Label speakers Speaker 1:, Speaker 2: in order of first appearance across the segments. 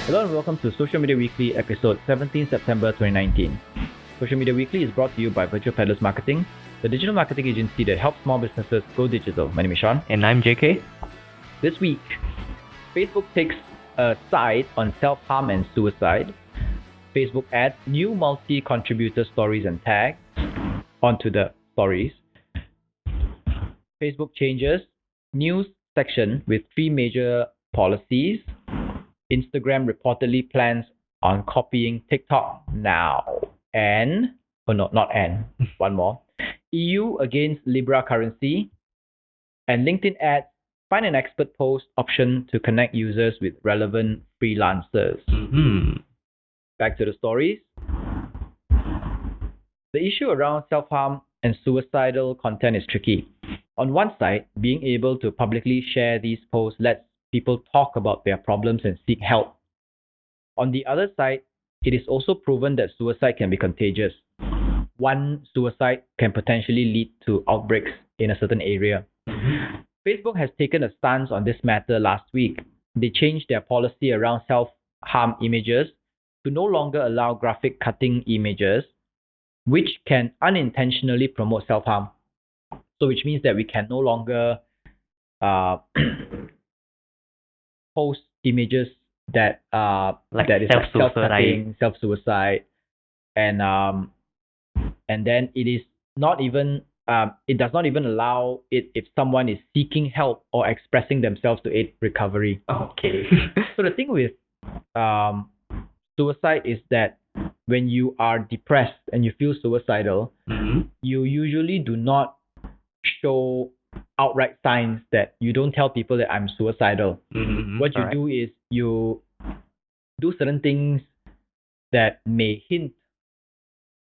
Speaker 1: Hello and welcome to Social Media Weekly, episode 17 September 2019. Social Media Weekly is brought to you by Virtual Peddlers Marketing, the digital marketing agency that helps small businesses go digital. My name is Sean.
Speaker 2: And I'm JK.
Speaker 1: This week, Facebook takes a side on self-harm and suicide. Facebook adds new multi-contributor stories and tags onto the stories. Facebook changes news section with 3 major policies. Instagram reportedly plans on copying TikTok now. One more. EU against Libra currency. And LinkedIn adds find an expert post option to connect users with relevant freelancers. Back to the stories. The issue around self-harm and suicidal content is tricky. On one side, being able to publicly share these posts lets people talk about their problems and seek help. On the other side, it is also proven that suicide can be contagious. One suicide can potentially lead to outbreaks in a certain area. Facebook has taken a stance on this matter last week. They changed their policy around self-harm images to no longer allow graphic cutting images, which can unintentionally promote self-harm. So which means that we can no longer post images that
Speaker 2: Like
Speaker 1: that is
Speaker 2: self-suicide.
Speaker 1: self-cutting, self-suicide, and then it is not even it does not even allow it if someone is seeking help or expressing themselves to aid recovery.
Speaker 2: Okay.
Speaker 1: So the thing with suicide is that when you are depressed and you feel suicidal, you usually do not show outright signs that you don't tell people that I'm suicidal. What you do is you do certain things that may hint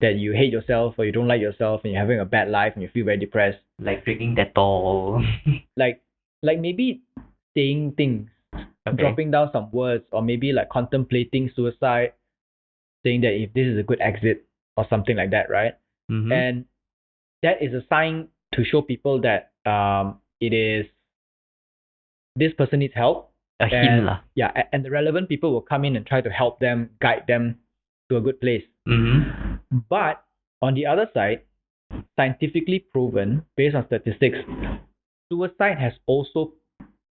Speaker 1: that you hate yourself or you don't like yourself and you're having a bad life and you feel very depressed.
Speaker 2: Like drinking Dettol.
Speaker 1: Like maybe saying things, dropping down some words, or maybe like contemplating suicide, saying that if this is a good exit or something like that, right? And that is a sign to show people that it is this person needs help.
Speaker 2: A hint lah.
Speaker 1: Yeah, and the relevant people will come in and try to help them, guide them to a good place. But on the other side, scientifically proven, based on statistics, suicide has also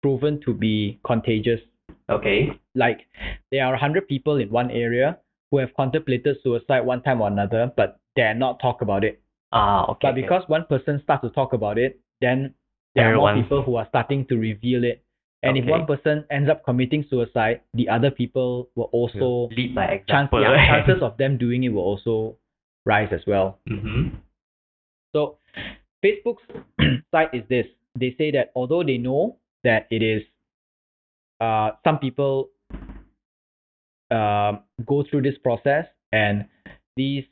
Speaker 1: proven to be contagious.
Speaker 2: Okay.
Speaker 1: Like there are 100 people in one area who have contemplated suicide one time or another, but dare not talk about it.
Speaker 2: Okay.
Speaker 1: But because one person starts to talk about it, then there are more people who are starting to reveal it. And if one person ends up committing suicide, the other people will also
Speaker 2: lead by example.
Speaker 1: Chances of them doing it will also rise as well. So Facebook's side is this. They say that although they know that it is some people go through this process, and these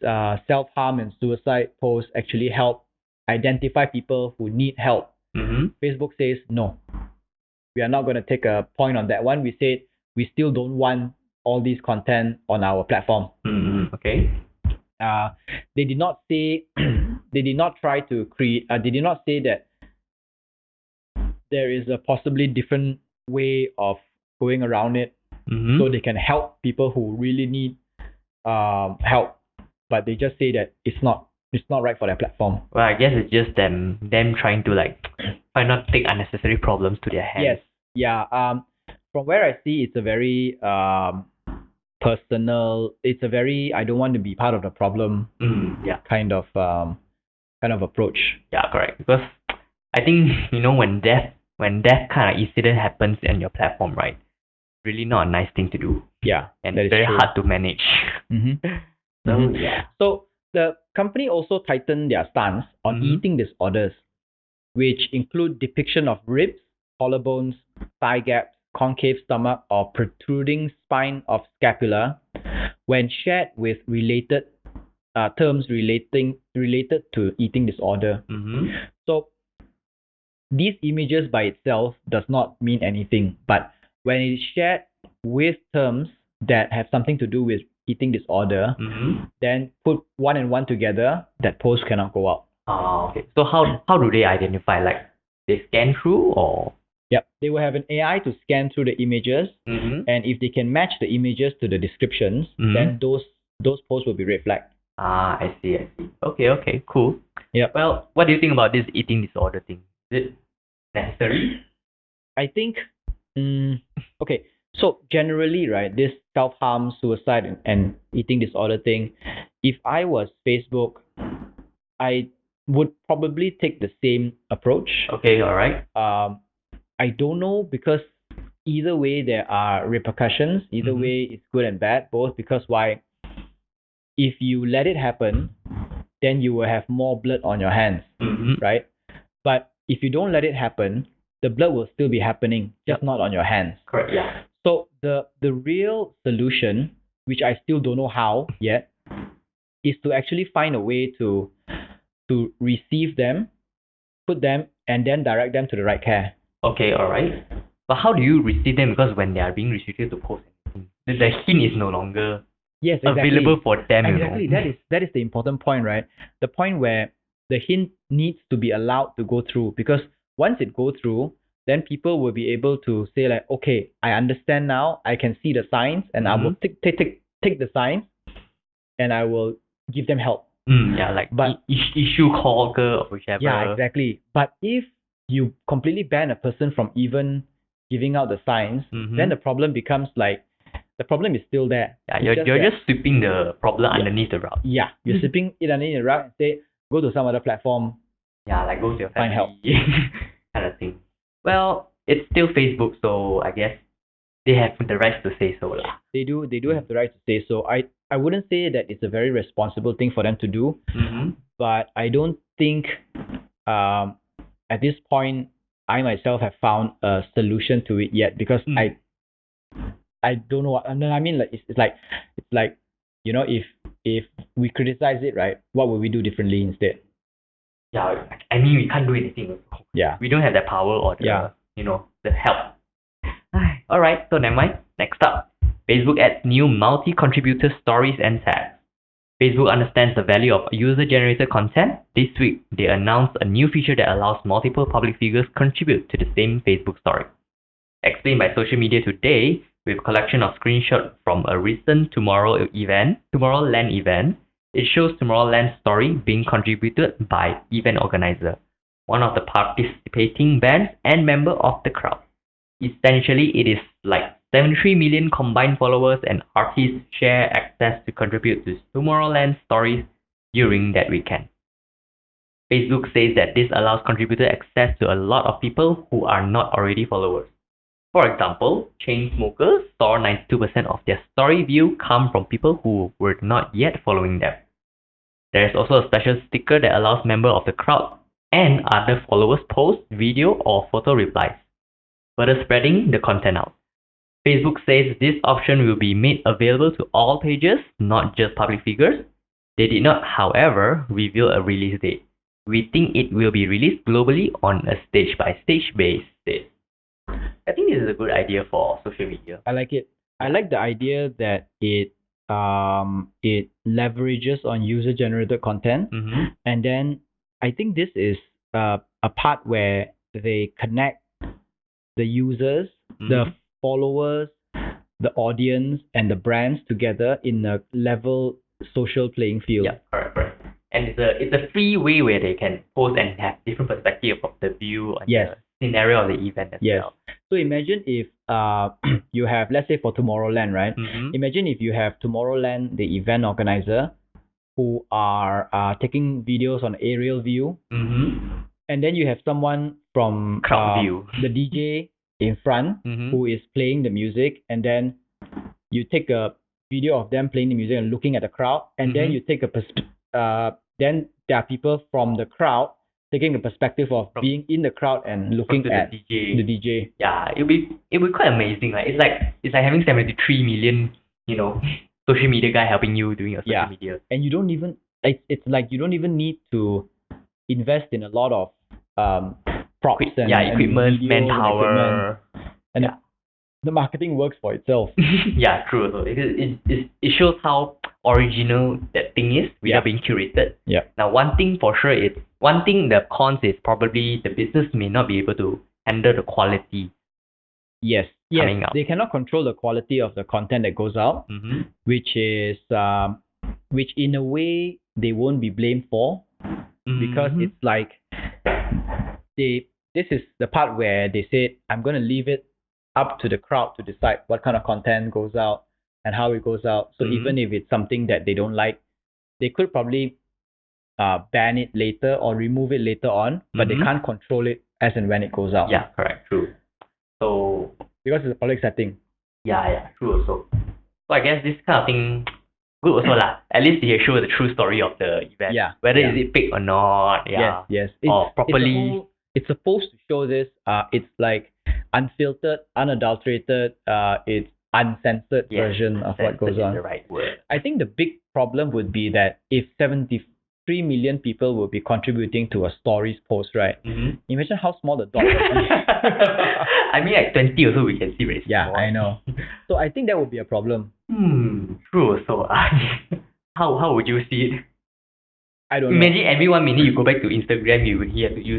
Speaker 1: self-harm and suicide posts actually help identify people who need help. Facebook says no. We are not going to take a point on that one. We said we still don't want all these content on our platform.
Speaker 2: Okay.
Speaker 1: They did not say they did not try to create. They did not say that there is a possibly different way of going around it, so they can help people who really need help. But they just say that it's not right for their platform.
Speaker 2: Well, I guess it's just them trying to try not to take unnecessary problems to their hands.
Speaker 1: Yes. Yeah. From where I see, it's a very personal. It's a very I don't want to be part of the problem. Kind of approach.
Speaker 2: Yeah, correct. Because I think when death kind of incident happens on your platform, right? Really not a nice thing to do.
Speaker 1: Yeah,
Speaker 2: and it's very hard to manage.
Speaker 1: So the company also tightened their stance on eating disorders, which include depiction of ribs, collarbones, thigh gaps, concave stomach, or protruding spine of scapula when shared with related terms related to eating disorder. So these images by itself does not mean anything, but when it is shared with terms that have something to do with eating disorder, then put one and one together, that post cannot go out.
Speaker 2: Okay. So how do they identify? Like they scan through or?
Speaker 1: Yep. They will have an AI to scan through the images, and if they can match the images to the descriptions, then those posts will be red flagged.
Speaker 2: Ah, I see, I see. Okay, cool.
Speaker 1: Yep.
Speaker 2: Well, what do you think about this eating disorder thing? Is it necessary?
Speaker 1: I think, okay, so generally, right, this self-harm, suicide, and eating disorder thing, if I was Facebook, I would probably take the same approach.
Speaker 2: Okay, alright.
Speaker 1: I don't know because either way there are repercussions. Either way, it's good and bad, both because why? If you let it happen, then you will have more blood on your hands, right? But if you don't let it happen, the blood will still be happening, just not on your hands.
Speaker 2: Correct, yeah.
Speaker 1: So the real solution, which I still don't know how yet, is to actually find a way to receive them, put them, and then direct them to the right care.
Speaker 2: Okay, alright. But how do you receive them? Because when they are being restricted to post, the hint is no longer available for them.
Speaker 1: Exactly. That is the important point, right? The point where the hint needs to be allowed to go through, because once it goes through, then people will be able to say like, okay, I understand now. I can see the signs, and I will take the signs, and I will give them help.
Speaker 2: Yeah, like issue call or whichever.
Speaker 1: Yeah, exactly. But if you completely ban a person from even giving out the signs, then the problem becomes like, the problem is still there.
Speaker 2: Yeah, you're just sweeping the problem underneath the rug.
Speaker 1: Yeah, you're sweeping it underneath the rug and say, go to some other platform.
Speaker 2: Yeah, like go to your family.
Speaker 1: Find help.
Speaker 2: Kind of thing. Well, it's still Facebook, so I guess they have the right to say so.
Speaker 1: They do have the right to say so. I wouldn't say that it's a very responsible thing for them to do, but I don't think at this point I myself have found a solution to it yet, because I don't know what, I mean, like it's like you know, if we criticize it, right, what would we do differently instead?
Speaker 2: Yeah, I mean, we can't do anything.
Speaker 1: Yeah,
Speaker 2: we don't have the power or the the help. All right, so never mind. Next up, Facebook adds new multi-contributor stories and tags. Facebook understands the value of user-generated content. This week, they announced a new feature that allows multiple public figures contribute to the same Facebook story. Explained by Social Media Today, with a collection of screenshots from a recent Tomorrowland event, it shows Tomorrowland's story being contributed by event organizer, one of the participating bands and member of the crowd. Essentially, it is like 73 million combined followers and artists share access to contribute to Tomorrowland stories during that weekend. Facebook says that this allows contributor access to a lot of people who are not already followers. For example, chain smokers saw 92% of their story view come from people who were not yet following them. There is also a special sticker that allows members of the crowd and other followers post video or photo replies, further spreading the content out. Facebook says this option will be made available to all pages, not just public figures. They did not, however, reveal a release date. We think it will be released globally on a stage-by-stage basis. I think this is a good idea for social media.
Speaker 1: I like it. I like the idea that it leverages on user-generated content, and then I think this is a part where they connect the users, the followers, the audience, and the brands together in a level social playing field.
Speaker 2: Yeah, correct. And it's a free way where they can post and have different perspective of the view and the scenario of the event as well.
Speaker 1: So imagine if you have, let's say for Tomorrowland, right? Imagine if you have Tomorrowland, the event organizer, who are taking videos on aerial view, and then you have someone from
Speaker 2: crowd view,
Speaker 1: the DJ in front, who is playing the music, and then you take a video of them playing the music and looking at the crowd, and then you take then there are people from the crowd taking the perspective of being in the crowd and looking at the DJ.
Speaker 2: Yeah, it'll be quite amazing. Like it's like having 73 million, social media guy helping you doing your social media.
Speaker 1: And you don't even it's like you don't even need to invest in a lot of props and
Speaker 2: equipment,
Speaker 1: and
Speaker 2: manpower,
Speaker 1: and the marketing works for itself.
Speaker 2: Yeah, true. So it shows how original that thing is without being curated.
Speaker 1: Yeah.
Speaker 2: Now, one thing for sure is the cons is probably the business may not be able to handle the quality
Speaker 1: Yes,
Speaker 2: coming out.
Speaker 1: they cannot control the quality of the content that goes out,
Speaker 2: Mm-hmm.
Speaker 1: which is which in a way they won't be blamed for, because
Speaker 2: Mhm.
Speaker 1: it's like this is the part where they said, I'm going to leave it up to the crowd to decide what kind of content goes out and how it goes out. So even if it's something that they don't like, they could probably ban it later or remove it later on, but they can't control it as and when it goes out.
Speaker 2: Yeah, correct, true. So
Speaker 1: Because it's a public setting.
Speaker 2: yeah, true also. So I guess this kind of thing good also lah. At least they show the true story of the event.
Speaker 1: Yeah.
Speaker 2: Whether
Speaker 1: yeah.
Speaker 2: is it fake or not. Yeah.
Speaker 1: Yes.
Speaker 2: Or properly.
Speaker 1: It's supposed to show this. It's like unfiltered, unadulterated. It's uncensored version of what goes on.
Speaker 2: Is the right word.
Speaker 1: I think the big problem would be that if 73 million people will be contributing to a stories post, right?
Speaker 2: Mm-hmm.
Speaker 1: Imagine how small the dot would be.
Speaker 2: I mean, like 20 also we can see very small.
Speaker 1: Yeah, I know. So I think that would be a problem.
Speaker 2: True. So how would you see it?
Speaker 1: I don't know.
Speaker 2: Imagine every 1 minute you go back to Instagram, you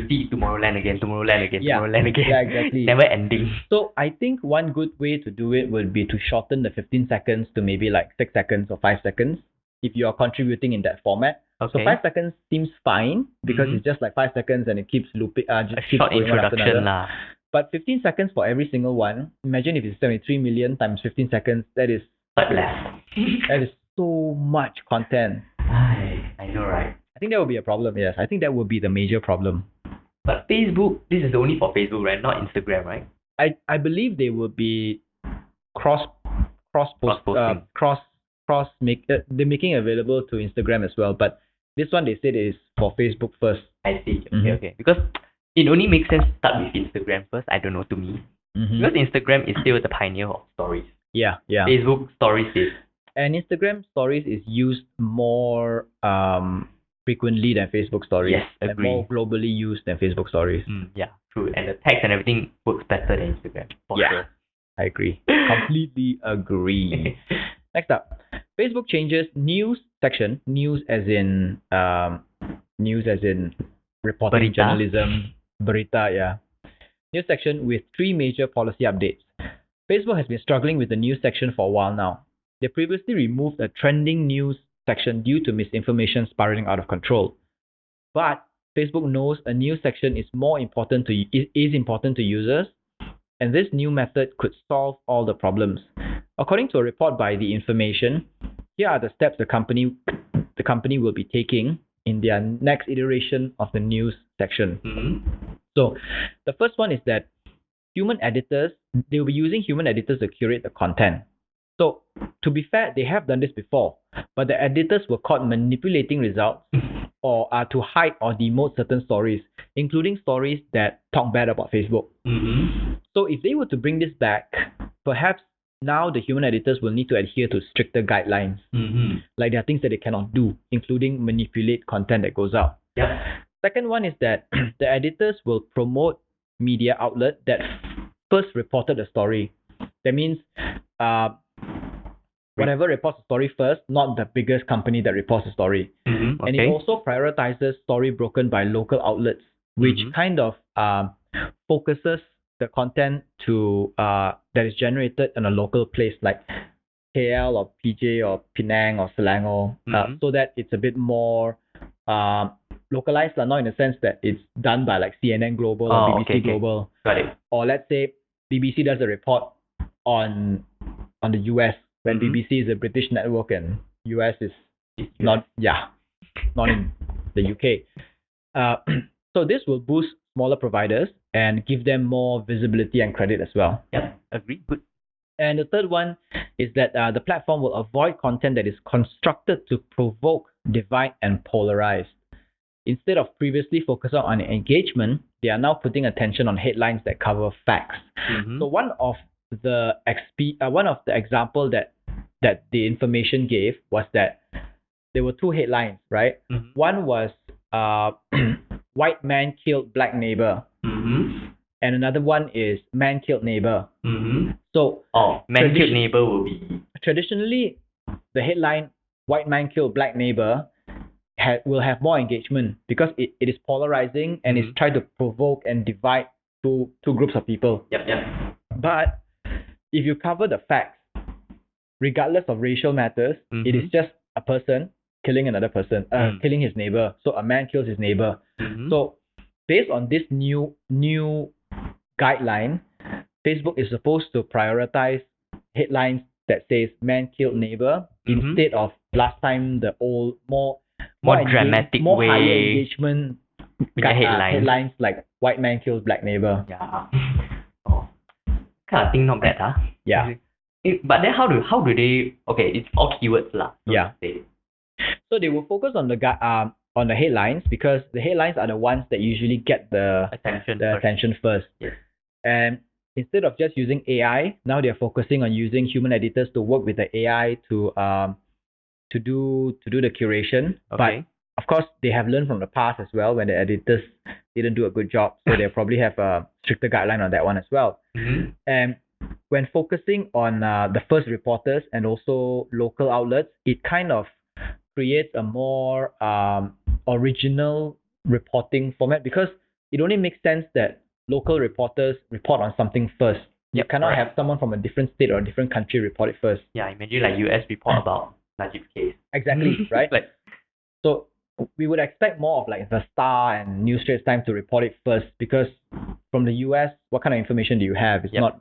Speaker 2: see Tomorrowland again,
Speaker 1: Yeah.
Speaker 2: Tomorrowland again.
Speaker 1: Yeah, exactly.
Speaker 2: Never ending.
Speaker 1: So I think one good way to do it would be to shorten the 15 seconds to maybe like 6 seconds or 5 seconds if you are contributing in that format.
Speaker 2: Okay.
Speaker 1: So 5 seconds seems fine because it's just like 5 seconds and it keeps looping. Just keeps
Speaker 2: Short
Speaker 1: going one after
Speaker 2: introduction
Speaker 1: another.
Speaker 2: lah.
Speaker 1: But 15 seconds for every single one. Imagine if it's 73 million times 15 seconds. That is that is so much content.
Speaker 2: I know, right?
Speaker 1: I think that would be a problem. Yes, I think that would be the major problem.
Speaker 2: But Facebook, this is only for Facebook, right? Not Instagram, right?
Speaker 1: I believe they will be
Speaker 2: Cross-posting.
Speaker 1: they're making it available to Instagram as well. But this one they said is for Facebook first.
Speaker 2: I see. Okay. Because it only makes sense to start with Instagram first. I don't know, to me. Because Instagram is still the pioneer of stories.
Speaker 1: Yeah.
Speaker 2: Facebook stories is.
Speaker 1: And Instagram stories is used more frequently than Facebook stories.
Speaker 2: Yes, agree.
Speaker 1: And more globally used than Facebook stories.
Speaker 2: Yeah, true. And the text and everything works better than Instagram. For sure.
Speaker 1: I agree. Completely agree. Next up, Facebook changes news section. News as in reporting,
Speaker 2: Berita.
Speaker 1: journalism, berita. Yeah. News section with 3 major policy updates. Facebook has been struggling with the news section for a while now. They previously removed a trending news section due to misinformation spiraling out of control. But Facebook knows a news section is important to users, and this new method could solve all the problems. According to a report by The Information, here are the steps the company will be taking in their next iteration of the news section. So the first one is that they will be using human editors to curate the content. So to be fair, they have done this before, but the editors were caught manipulating results or to hide or demote certain stories, including stories that talk bad about Facebook. So if they were to bring this back, perhaps now the human editors will need to adhere to stricter guidelines. Like there are things that they cannot do, including manipulate content that goes out. Second one is that the editors will promote media outlet that first reported the story. That means whatever reports the story first, not the biggest company that reports the story. And it also prioritizes story broken by local outlets, which kind of focuses the content to that is generated in a local place like KL or PJ or Penang or Selangor, so that it's a bit more localized, not in the sense that it's done by like CNN Global or BBC Global.
Speaker 2: Got it.
Speaker 1: Or let's say BBC does a report on the US when BBC is a British network and US is not in the UK. So this will boost smaller providers and give them more visibility and credit as well.
Speaker 2: Yep, agree. Good.
Speaker 1: And the third one is that the platform will avoid content that is constructed to provoke, divide, and polarize. Instead of previously focusing on engagement, they are now putting attention on headlines that cover facts. So one of the example that the information gave was that there were 2 headlines, right? One was white man killed black neighbor, and another one is man killed neighbor. So
Speaker 2: man killed neighbor will be
Speaker 1: traditionally the headline white man killed black neighbor will have more engagement because it is polarizing and it's trying to provoke and divide two groups of people.
Speaker 2: Yep.
Speaker 1: But if you cover the facts, regardless of racial matters, it is just a person killing another person, killing his neighbor. So a man kills his neighbor. So based on this new guideline, Facebook is supposed to prioritize headlines that says man killed neighbor instead of last time the old more
Speaker 2: dramatic
Speaker 1: more
Speaker 2: way,
Speaker 1: higher engagement
Speaker 2: headlines
Speaker 1: like white man kills black neighbor.
Speaker 2: Yeah. Oh, kind of thing not bad, huh?
Speaker 1: Yeah.
Speaker 2: But then how do they? Okay, it's all keywords lah. So
Speaker 1: Yeah. So they will focus on the headlines because the headlines are the ones that usually get the attention first.
Speaker 2: Yes.
Speaker 1: And instead of just using AI, now they're focusing on using human editors to work with the AI to do the curation.
Speaker 2: Okay.
Speaker 1: But of course, they have learned from the past as well when the editors didn't do a good job. So they'll probably have a stricter guideline on that one as well. And when focusing on the first reporters and also local outlets, it kind of creates a more original reporting format because it only makes sense that local reporters report on something first. You cannot have someone from a different state or a different country report it first.
Speaker 2: Yeah, imagine like US report about Najib's case.
Speaker 1: Exactly, right? So we would expect more of like the Star and New Straits Times to report it first because from the US, what kind of information do you have? It's not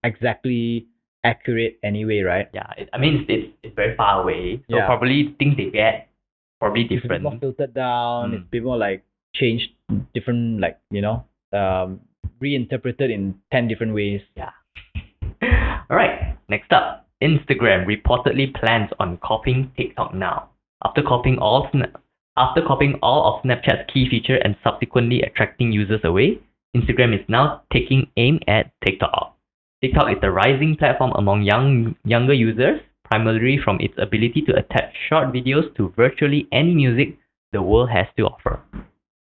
Speaker 1: exactly accurate anyway, right?
Speaker 2: Yeah, it's very far away. So probably things they get probably different.
Speaker 1: It's a bit more filtered down. It's a bit more like changed, different, like, reinterpreted in 10 different ways.
Speaker 2: Yeah. All right. Next up, Instagram reportedly plans on copying TikTok now. After copying all of Snapchat's key feature and subsequently attracting users away, Instagram is now taking aim at TikTok. TikTok is a rising platform among younger users, primarily from its ability to attach short videos to virtually any music the world has to offer.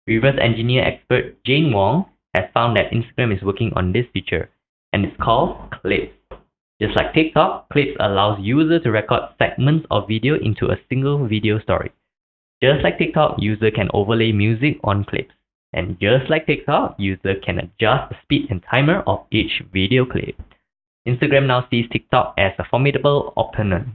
Speaker 2: Reverse engineer expert Jane Wong has found that Instagram is working on this feature, and it's called Clips. Just like TikTok, Clips allows users to record segments of video into a single video story. Just like TikTok, user can overlay music on clips. And just like TikTok, user can adjust the speed and timer of each video clip. Instagram now sees TikTok as a formidable opponent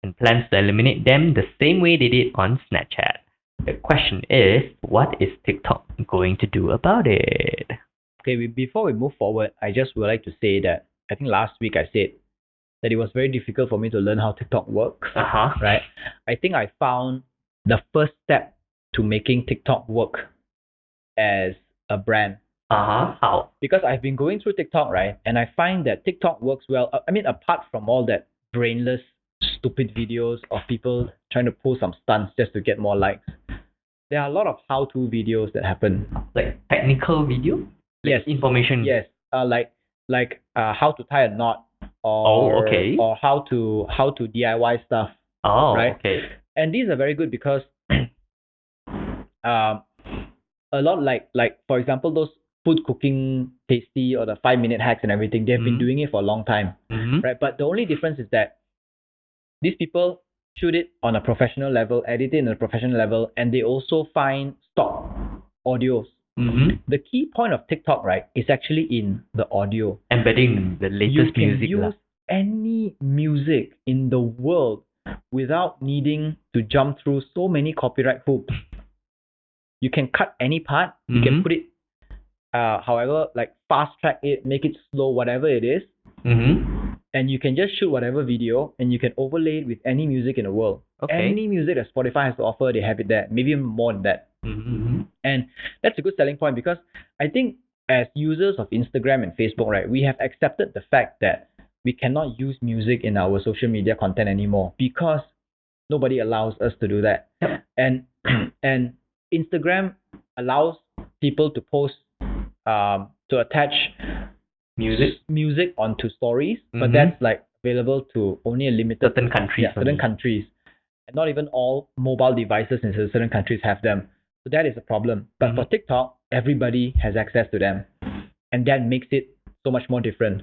Speaker 2: and plans to eliminate them the same way they did on Snapchat. The question is, what is TikTok going to do about it?
Speaker 1: Okay, before we move forward, I just would like to say that I think last week I said that it was very difficult for me to learn how TikTok works. Right? I think I found the first step to making TikTok work as a brand.
Speaker 2: How?
Speaker 1: Because I've been going through TikTok, right? And I find that TikTok works well. I mean, apart from all that brainless, stupid videos of people trying to pull some stunts just to get more likes, there are a lot of how-to videos that happen.
Speaker 2: Like technical video?
Speaker 1: Yes.
Speaker 2: Information?
Speaker 1: Yes. Like how to tie a knot or how to DIY stuff. Right?
Speaker 2: Okay.
Speaker 1: And these are very good because a lot like for example those food cooking tasty or the 5-minute hacks and everything, they've been doing it for a long time. Right? But the only difference is that these people shoot it on a professional level, edit it on a professional level, and they also find stock audios. The key point of TikTok, right, is actually in the audio.
Speaker 2: Embedding the latest music.
Speaker 1: You can use any music in the world without needing to jump through so many copyright hoops. You can cut any part, you can put it however, like fast track it, make it slow, whatever it is. And you can just shoot whatever video and you can overlay it with any music in the world. Any music that Spotify has to offer, they have it there, maybe even more than that. And that's a good selling point because I think as users of Instagram and Facebook, right, we have accepted the fact that we cannot use music in our social media content anymore because nobody allows us to do that. And Instagram allows people to post to attach music onto stories, but that's like available to only a limited
Speaker 2: certain countries.
Speaker 1: Certain countries. And not even all mobile devices in certain countries have them. So that is a problem. But for TikTok, everybody has access to them. And that makes it so much more different.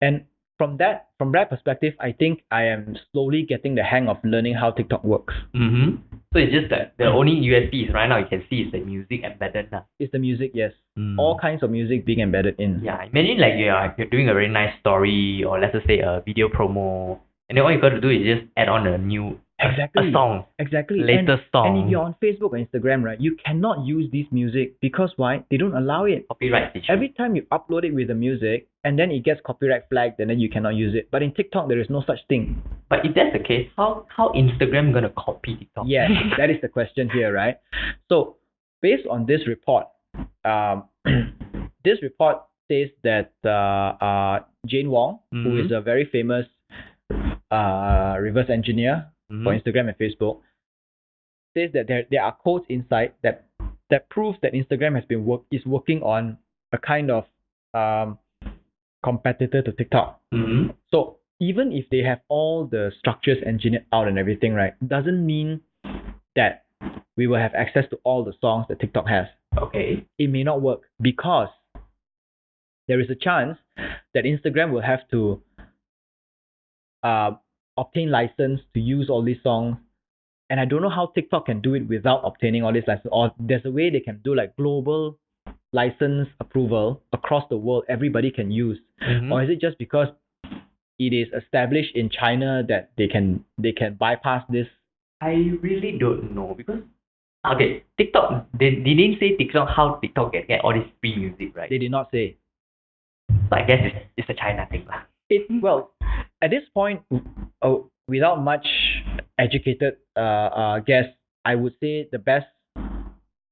Speaker 1: And from that perspective, I think I am slowly getting the hang of learning how TikTok works.
Speaker 2: Mm-hmm. So it's just that the only USP is right now you can see is the music embedded now.
Speaker 1: It's the music, yes.
Speaker 2: Mm.
Speaker 1: All kinds of music being embedded in.
Speaker 2: Yeah, imagine like you're doing a very nice story or let's just say a video promo, and then all you got to do is just add on a new
Speaker 1: Exactly.
Speaker 2: a song,
Speaker 1: Exactly.
Speaker 2: latest
Speaker 1: And if
Speaker 2: song.
Speaker 1: you're on Facebook or Instagram, right, you cannot use this music because why? They don't allow it.
Speaker 2: Copyright issue.
Speaker 1: Every time you upload it with the music and then it gets copyright flagged and then you cannot use it. But in TikTok, there is no such thing.
Speaker 2: But if that's the case, how Instagram gonna copy TikTok?
Speaker 1: Yes, that is the question here, right? So based on this report, this report says that Jane Wong, who is a very famous reverse engineer for Instagram and Facebook, says that there are codes inside that proves that Instagram is working on a kind of competitor to TikTok. So even if they have all the structures engineered out and everything, right, doesn't mean that we will have access to all the songs that TikTok has.
Speaker 2: Okay.
Speaker 1: It may not work because there is a chance that Instagram will have to obtain license to use all these songs. And I don't know how TikTok can do it without obtaining all these licenses. Or there's a way they can do like global license approval across the world, everybody can use. Or is it just because it is established in China that they can bypass this?
Speaker 2: I really don't know because okay, TikTok they didn't say TikTok how TikTok get all this free music, right?
Speaker 1: They did not say.
Speaker 2: So I guess it's a China thing lah.
Speaker 1: Well, at this point, without much educated guess, I would say the best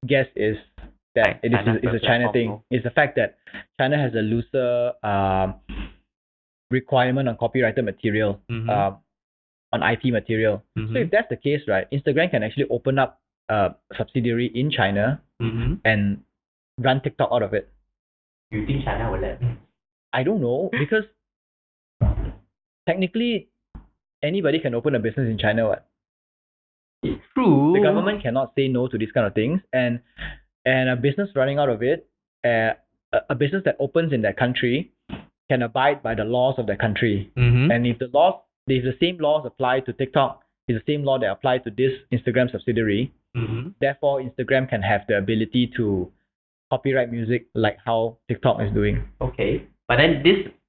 Speaker 1: guess is that it is a China thing. It's the fact that China has a looser requirement on copyrighted material, on IP material. So if that's the case, right, Instagram can actually open up a subsidiary in China and run TikTok out of it.
Speaker 2: You think China will let me?
Speaker 1: I don't know, because technically anybody can open a business in China. What?
Speaker 2: It's true.
Speaker 1: The government cannot say no to these kind of things, and a business running out of it, a business that opens in that country can abide by the laws of that country. And if the same laws apply to TikTok, it's the same law that apply to this Instagram subsidiary. Therefore, Instagram can have the ability to copyright music like how TikTok is doing.
Speaker 2: Okay, but then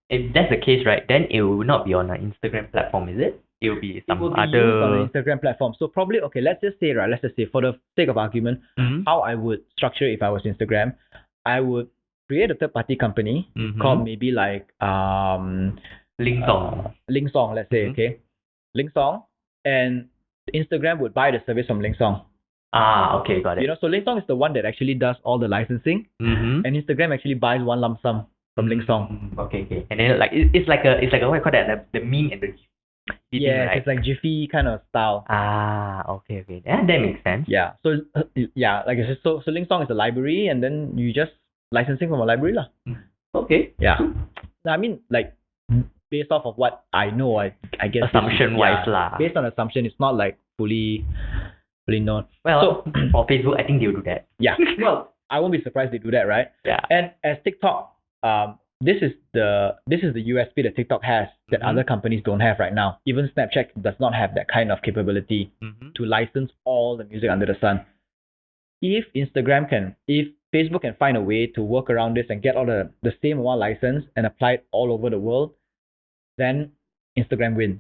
Speaker 2: if that's the case, right, then it will not be on an Instagram platform, is it? It will be some
Speaker 1: used
Speaker 2: other
Speaker 1: on an Instagram platform. So probably, okay, let's just say for the sake of argument, how I would structure if I was Instagram, I would create a third-party company called maybe like
Speaker 2: Lingsong.
Speaker 1: Lingsong, let's say, okay, Lingsong, and Instagram would buy the service from Lingsong.
Speaker 2: Okay, got it.
Speaker 1: So Lingsong is the one that actually does all the licensing, and Instagram actually buys one lump sum from Lingsong.
Speaker 2: Okay. And then like it's like a what you call that, the meme and the
Speaker 1: yeah,
Speaker 2: right?
Speaker 1: It's like Jiffy kind of style.
Speaker 2: Okay. Yeah, that makes sense.
Speaker 1: Yeah. So like I said, so Lingsong is a library, and then you just licensing from a library lah.
Speaker 2: Okay.
Speaker 1: Yeah. I mean, like based off of what I know, I guess
Speaker 2: assumption wise lah.
Speaker 1: Based on assumption, it's not like fully known.
Speaker 2: Well, so for Facebook, I think they'll do that.
Speaker 1: Yeah. Well, I won't be surprised they do that, right?
Speaker 2: Yeah.
Speaker 1: And as TikTok, this is the USP that TikTok has that other companies don't have right now. Even Snapchat does not have that kind of capability to license all the music under the sun. If Facebook can find a way to work around this and get all the same one license and apply it all over the world, then Instagram wins.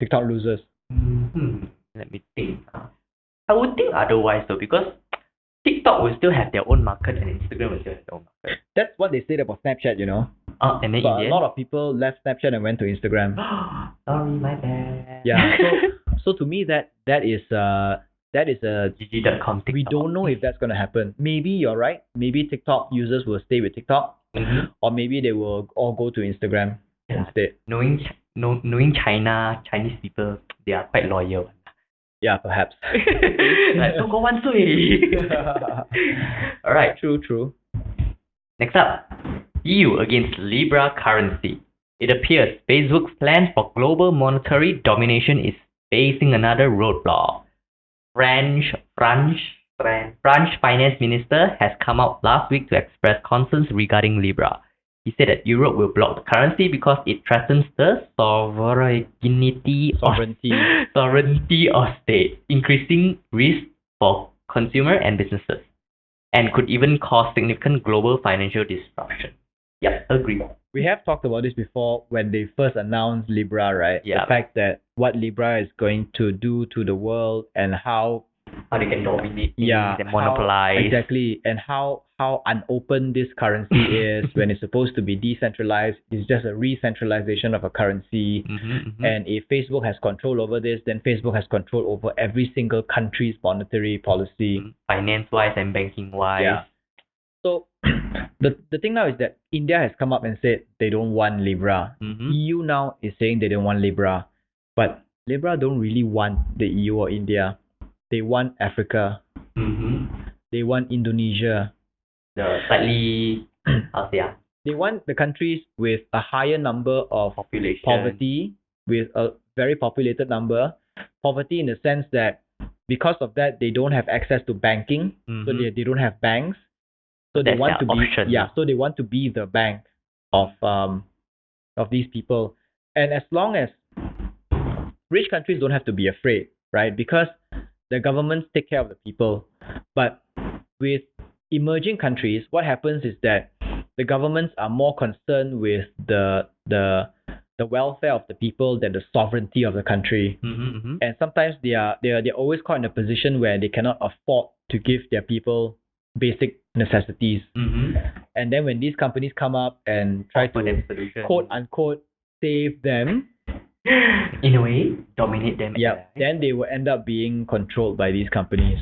Speaker 1: TikTok loses.
Speaker 2: Let me think. I would think otherwise though, because TikTok will still have their own market and Instagram will still have their own market.
Speaker 1: That's what they said about Snapchat,
Speaker 2: And then
Speaker 1: but a lot of people left Snapchat and went to Instagram.
Speaker 2: Sorry, my bad.
Speaker 1: Yeah. So to me that is a
Speaker 2: GG.com TikTok.
Speaker 1: We don't know if that's gonna happen. Maybe you're right. Maybe TikTok users will stay with TikTok, or maybe they will all go to Instagram instead.
Speaker 2: Knowing Chinese people, they are quite loyal.
Speaker 1: Yeah, perhaps.
Speaker 2: Like, don't go one way. Alright.
Speaker 1: True.
Speaker 2: Next up, EU against Libra currency. It appears Facebook's plans for global monetary domination is facing another roadblock. French finance minister has come out last week to express concerns regarding Libra. he said that Europe will block the currency because it threatens the sovereignty
Speaker 1: Sovereignty.
Speaker 2: sovereignty of state, increasing risk for consumer and businesses, and could even cause significant global financial disruption. Yep, agree.
Speaker 1: We have talked about this before when they first announced Libra, right?
Speaker 2: Yeah.
Speaker 1: The fact that what Libra is going to do to the world and how
Speaker 2: they can dominate things
Speaker 1: yeah,
Speaker 2: and monopolize.
Speaker 1: exactly, and how unopen this currency is when it's supposed to be decentralized. It's just a re-centralization of a currency. And if Facebook has control over this, then Facebook has control over every single country's monetary policy.
Speaker 2: Finance-wise and banking-wise.
Speaker 1: Yeah. So the thing now is that India has come up and said they don't want Libra. EU now is saying they don't want Libra. But Libra don't really want the EU or India. They want Africa. They want Indonesia.
Speaker 2: The slightly,
Speaker 1: they want the countries with a higher number of
Speaker 2: population.
Speaker 1: Poverty, with a very populated number. Poverty in the sense that because of that, they don't have access to banking. So they don't have banks. So they want to be so they want to be the bank of these people. And as long as rich countries don't have to be afraid, right? Because the governments take care of the people. But with emerging countries, what happens is that the governments are more concerned with the welfare of the people than the sovereignty of the country. And sometimes they're always caught in a position where they cannot afford to give their people basic necessities. And then when these companies come up and try to quote unquote save them,
Speaker 2: in a way, dominate them.
Speaker 1: Yeah, then they will end up being controlled by these companies.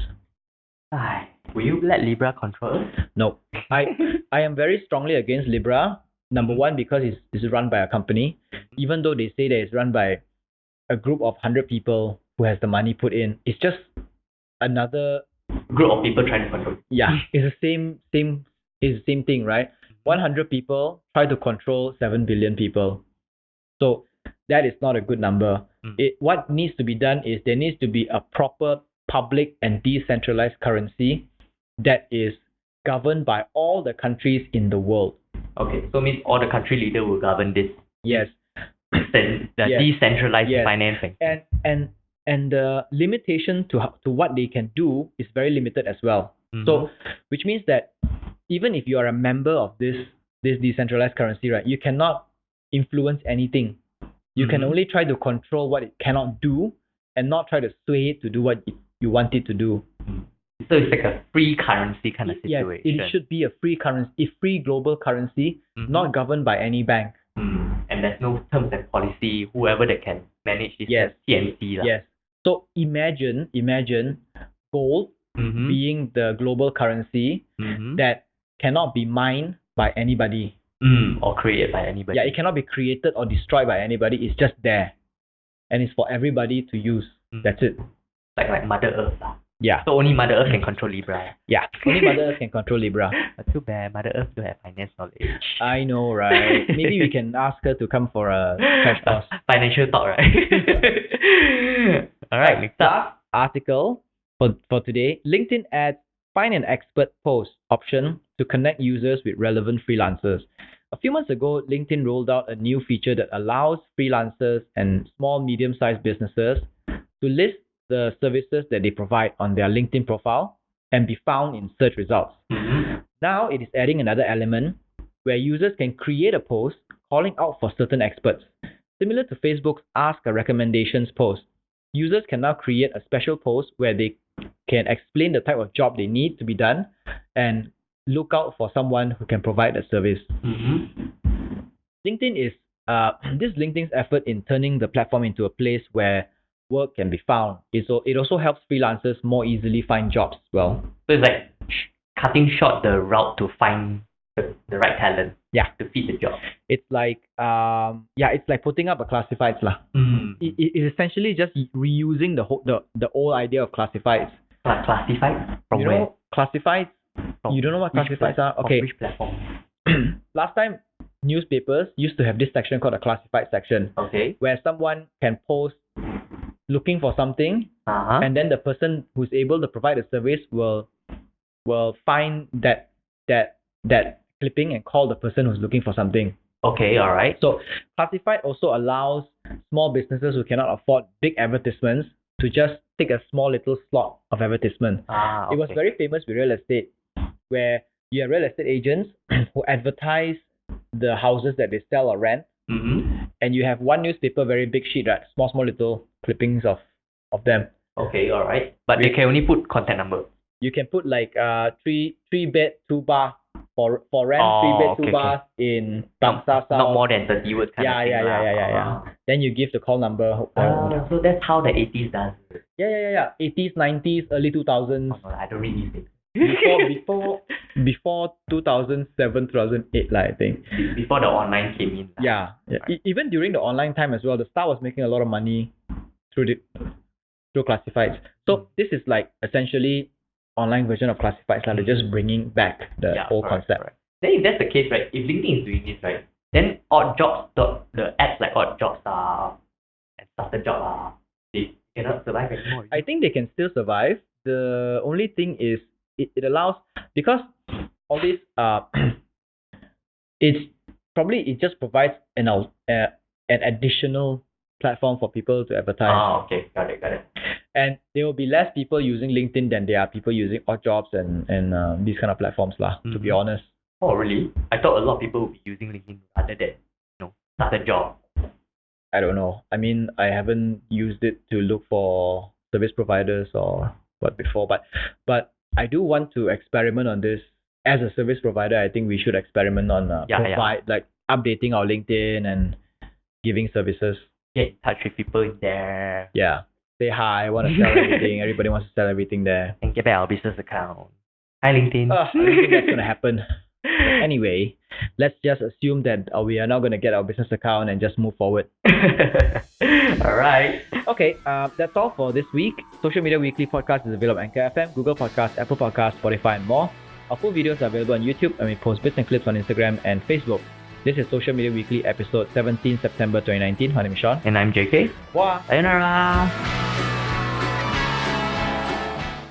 Speaker 2: Will you let Libra control us?
Speaker 1: No. I am very strongly against Libra. Number one, because it's run by a company. Even though they say that it's run by a group of 100 people who has the money put in, it's just another
Speaker 2: group of people trying to control.
Speaker 1: Yeah, it's the same thing, right? 100 people try to control 7 billion people. So that is not a good number. What needs to be done is there needs to be a proper public and decentralized currency that is governed by all the countries in the world.
Speaker 2: Okay, so means all the country leader will govern this.
Speaker 1: Yes.
Speaker 2: Decentralized financing.
Speaker 1: And the limitation to what they can do is very limited as well. So, which means that even if you are a member of this decentralized currency, right, you cannot influence anything. You can only try to control what it cannot do and not try to sway it to do what you want it to do.
Speaker 2: So it's like a free currency kind of situation.
Speaker 1: Yes, it should be a free currency, a free global currency, not governed by any bank.
Speaker 2: And there's no terms and policy, whoever that can manage this TNC.
Speaker 1: Yes. So imagine gold being the global currency that cannot be mined by anybody.
Speaker 2: Or created by anybody.
Speaker 1: Yeah, it cannot be created or destroyed by anybody. It's just there. And it's for everybody to use. That's it.
Speaker 2: Like Mother Earth.
Speaker 1: Yeah.
Speaker 2: So only Mother Earth can control Libra.
Speaker 1: Yeah, only Mother Earth can control Libra.
Speaker 2: Too bad, Mother Earth don't have finance knowledge.
Speaker 1: I know, right? Maybe we can ask her to come for a crash course.
Speaker 2: Financial talk, right? Alright, next up.
Speaker 1: Article for today. LinkedIn adds find an expert post option to connect users with relevant freelancers. A few months ago, LinkedIn rolled out a new feature that allows freelancers and small, medium-sized businesses to list the services that they provide on their LinkedIn profile and be found in search results. Now it is adding another element where users can create a post calling out for certain experts. Similar to Facebook's Ask a Recommendations post, users can now create a special post where they can explain the type of job they need to be done and look out for someone who can provide a service. LinkedIn is LinkedIn's effort in turning the platform into a place where work can be found. It also helps freelancers more easily find jobs as well.
Speaker 2: So it's like cutting short the route to find the right talent.
Speaker 1: Yeah.
Speaker 2: To fit the job.
Speaker 1: It's like it's like putting up a classifieds lah. It is essentially just reusing the old idea of classifieds.
Speaker 2: Classifieds? From where?
Speaker 1: Classifieds? You don't know what classifieds are? Okay.
Speaker 2: From which platform?
Speaker 1: Last time, newspapers used to have this section called a classified section.
Speaker 2: Okay.
Speaker 1: Where someone can post looking for something, and then the person who's able to provide a service will find that clipping and call the person who's looking for something.
Speaker 2: Okay, alright.
Speaker 1: So classified also allows small businesses who cannot afford big advertisements to just take a small little slot of advertisement.
Speaker 2: Okay.
Speaker 1: It was very famous with real estate, where you have real estate agents who advertise the houses that they sell or rent, and you have one newspaper, very big sheet, right? Small little clippings of them.
Speaker 2: Okay, alright. But they can only put contact number.
Speaker 1: You can put like three bed, 2 bar for rent, 3 bed, 2 bars in Bangsa South.
Speaker 2: Not more than 30 words kind of thing.
Speaker 1: Yeah. Then you give the call number.
Speaker 2: So that's how the 80s does.
Speaker 1: Yeah. 80s, 90s, early 2000s.
Speaker 2: Oh, no, I don't read these things.
Speaker 1: Before 2007, 2008, I think.
Speaker 2: Before the online came in.
Speaker 1: Yeah. Even during the online time as well, the Star was making a lot of money through classifieds. So this is like essentially online version of classifieds. They're just bringing back the whole concept.
Speaker 2: Correct. Then if that's the case, right, if LinkedIn is doing this, right, then odd jobs, the apps like odd jobs and starter job they cannot survive anymore.
Speaker 1: I think they can still survive. The only thing is it allows, because all this it just provides an additional platform for people to advertise.
Speaker 2: Okay, got it.
Speaker 1: And there will be less people using LinkedIn than there are people using odd jobs and these kind of platforms to be honest.
Speaker 2: Oh really? I thought a lot of people would be using LinkedIn other than start a job.
Speaker 1: I don't know. I mean, I haven't used it to look for service providers or what before, but I do want to experiment on this. As a service provider, I think we should experiment on like updating our LinkedIn and giving services.
Speaker 2: Get in touch with people in there.
Speaker 1: Yeah. Say hi, I want to sell everything. Everybody wants to sell everything there.
Speaker 2: And get back our business account. Hi, LinkedIn.
Speaker 1: I don't think that's going to happen. But anyway, let's just assume that we are now going to get our business account and just move forward.
Speaker 2: All right.
Speaker 1: Okay, that's all for this week. Social Media Weekly podcast is available on Anchor FM, Google Podcasts, Apple Podcasts, Spotify, and more. Our full videos are available on YouTube, and we post bits and clips on Instagram and Facebook. This is Social Media Weekly, episode 17 September 2019. My name is Sean.
Speaker 2: And I'm JK.
Speaker 1: Wow.
Speaker 2: Sayonara.